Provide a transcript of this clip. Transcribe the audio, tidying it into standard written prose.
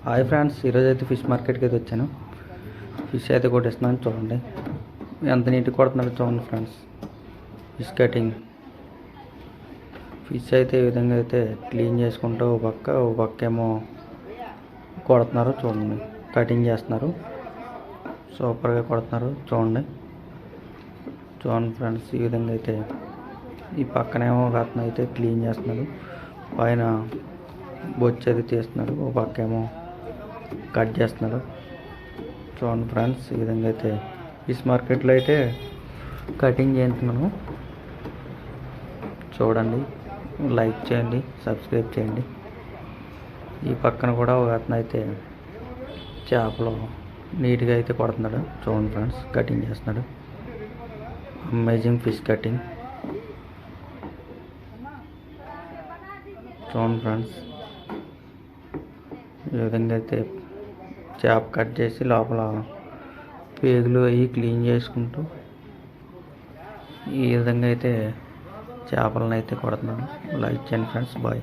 Hi friends, ఈరోజు అయితే fish మార్కెట్కి అయితే వచ్చాను. ఫిష్ అయితే కొట్టేస్తున్నాను. చూడండి ఎంత నీట్గా కొడుతున్నారో చూడండి ఫ్రెండ్స్. ఫిష్ కటింగ్ ఫిష్ అయితే ఈ విధంగా అయితే క్లీన్ చేసుకుంటూ ఓ పక్క ఏమో కొడుతున్నారు. చూడండి, కటింగ్ చేస్తున్నారు. సూపర్గా కొడుతున్నారు. చూడండి ఫ్రెండ్స్, ఈ విధంగా అయితే ఈ పక్కనేమో ఒక అతను అయితే క్లీన్ చేస్తున్నారు. పైన బొచ్చు అయితే తీస్తున్నారు. ఓ పక్క ఏమో కట్ చేస్తున్నారు. చూడండి ఫ్రెండ్స్, ఈ విధంగా అయితే ఫిష్ మార్కెట్లో అయితే కటింగ్ చేస్తున్నాను. చూడండి, లైక్ చేయండి, సబ్స్క్రైబ్ చేయండి. ఈ పక్కన కూడా ఒక అతను అయితే చేపలు నీట్గా అయితే కొడుతున్నాడు. చూడండి ఫ్రెండ్స్, కటింగ్ చేస్తున్నాడు. Amazing fish cutting. చూడండి ఫ్రెండ్స్, ఈ విధంగా అయితే చేప కట్ చేసి లోపల పేగులు అవి క్లీన్ చేసుకుంటూ ఈ విధంగా అయితే చేపలను అయితే కొడుతున్నాను. లైక్ చేయండి ఫ్రెండ్స్. బాయ్.